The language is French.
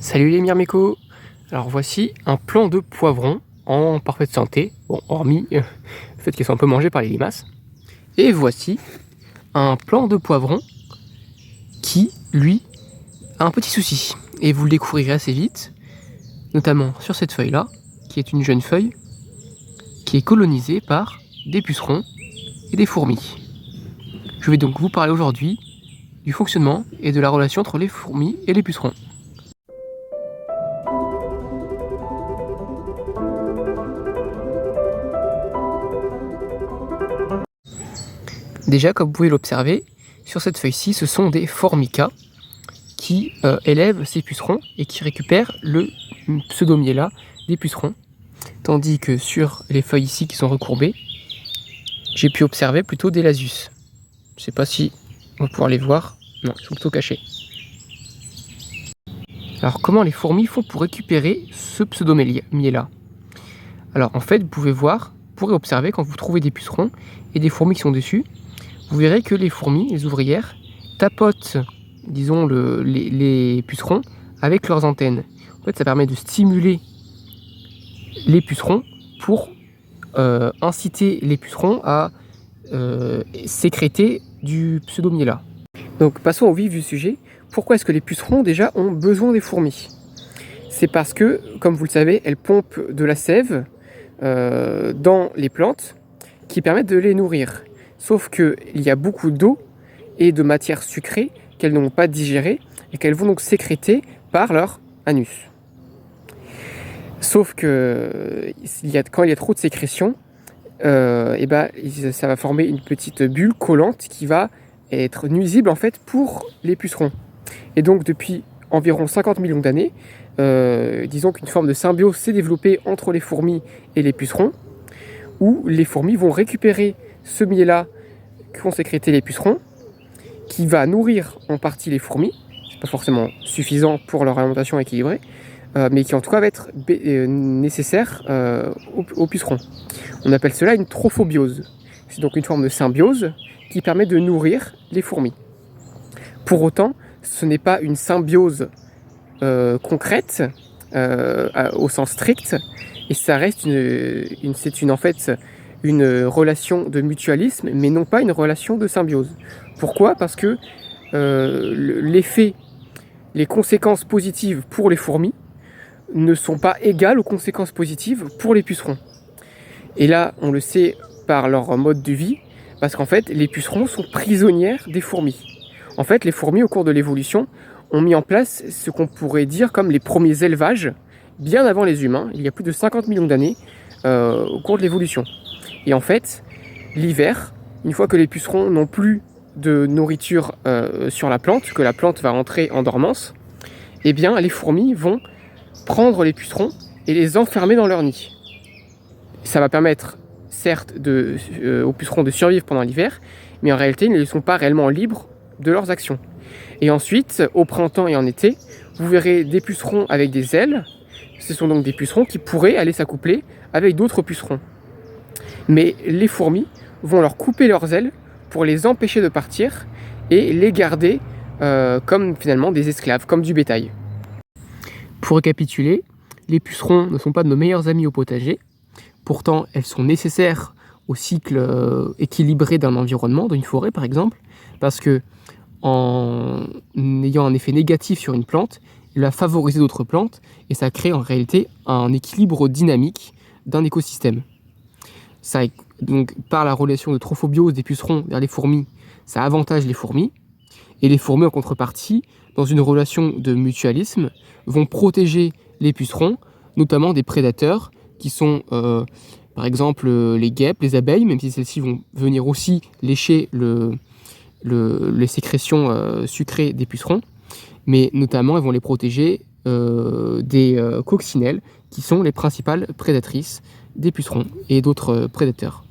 Salut les Myrmécos. Alors voici un plant de poivrons en parfaite santé, bon, hormis le fait qu'ils soient un peu mangés par les limaces. Et voici un plant de poivrons qui, lui, a un petit souci. Et vous le découvrirez assez vite, notamment sur cette feuille-là, qui est une jeune feuille, qui est colonisée par des pucerons et des fourmis. Je vais donc vous parler aujourd'hui du fonctionnement et de la relation entre les fourmis et les pucerons. Déjà, comme vous pouvez l'observer, sur cette feuille-ci, ce sont des formicas qui élèvent ces pucerons et qui récupèrent le pseudomiella des pucerons. Tandis que sur les feuilles ici qui sont recourbées, j'ai pu observer plutôt des lasus. Je ne sais pas si on va pouvoir les voir. Non, ils sont plutôt cachés. Alors, comment les fourmis font pour récupérer ce pseudomiella? Alors, en fait, vous pourrez observer quand vous trouvez des pucerons et des fourmis qui sont dessus, vous verrez que les fourmis, les ouvrières, tapotent, disons, les pucerons avec leurs antennes. En fait, ça permet de stimuler les pucerons pour inciter les pucerons à sécréter du pseudomiella. Donc, passons au vif du sujet. Pourquoi est-ce que les pucerons, déjà, ont besoin des fourmis? C'est parce que, comme vous le savez, elles pompent de la sève dans les plantes qui permettent de les nourrir. Sauf qu'il y a beaucoup d'eau et de matière sucrée qu'elles n'ont pas digérée et qu'elles vont donc sécréter par leur anus. Sauf que quand il y a trop de sécrétion, ça va former une petite bulle collante qui va être nuisible en fait pour les pucerons. Et donc depuis environ 50 millions d'années, disons qu'une forme de symbiose s'est développée entre les fourmis et les pucerons, où les fourmis vont récupérer ce miel-là qu'ont sécrété les pucerons, qui va nourrir en partie les fourmis. C'est pas forcément suffisant pour leur alimentation équilibrée, mais qui en tout cas va être nécessaire aux pucerons. On appelle cela une trophobiose. C'est donc une forme de symbiose qui permet de nourrir les fourmis. Pour autant, ce n'est pas une symbiose concrète au sens strict, et ça reste en fait une relation de mutualisme, mais non pas une relation de symbiose. Pourquoi? Parce que les conséquences positives pour les fourmis ne sont pas égales aux conséquences positives pour les pucerons. Et là, on le sait par leur mode de vie, parce qu'en fait, les pucerons sont prisonnières des fourmis. En fait, les fourmis, au cours de l'évolution, ont mis en place ce qu'on pourrait dire comme les premiers élevages, bien avant les humains, il y a plus de 50 millions d'années, au cours de l'évolution. Et en fait, l'hiver, une fois que les pucerons n'ont plus de nourriture sur la plante, que la plante va rentrer en dormance, eh bien, les fourmis vont prendre les pucerons et les enfermer dans leur nid. Ça va permettre, certes, aux pucerons de survivre pendant l'hiver, mais en réalité, ils ne sont pas réellement libres de leurs actions. Et ensuite, au printemps et en été, vous verrez des pucerons avec des ailes. Ce sont donc des pucerons qui pourraient aller s'accoupler avec d'autres pucerons. Mais les fourmis vont leur couper leurs ailes pour les empêcher de partir et les garder comme finalement des esclaves, comme du bétail. Pour récapituler, les pucerons ne sont pas de nos meilleurs amis au potager. Pourtant, elles sont nécessaires au cycle équilibré d'un environnement, d'une forêt par exemple, parce que en ayant un effet négatif sur une plante, il va favoriser d'autres plantes et ça crée en réalité un équilibre dynamique d'un écosystème. Ça, donc, par la relation de trophobiose des pucerons vers les fourmis, ça avantage les fourmis. Et les fourmis, en contrepartie, dans une relation de mutualisme, vont protéger les pucerons, notamment des prédateurs qui sont, par exemple, les guêpes, les abeilles, même si celles-ci vont venir aussi lécher les sécrétions sucrées des pucerons. Mais notamment, elles vont les protéger des coccinelles, qui sont les principales prédatrices des pucerons et d'autres prédateurs.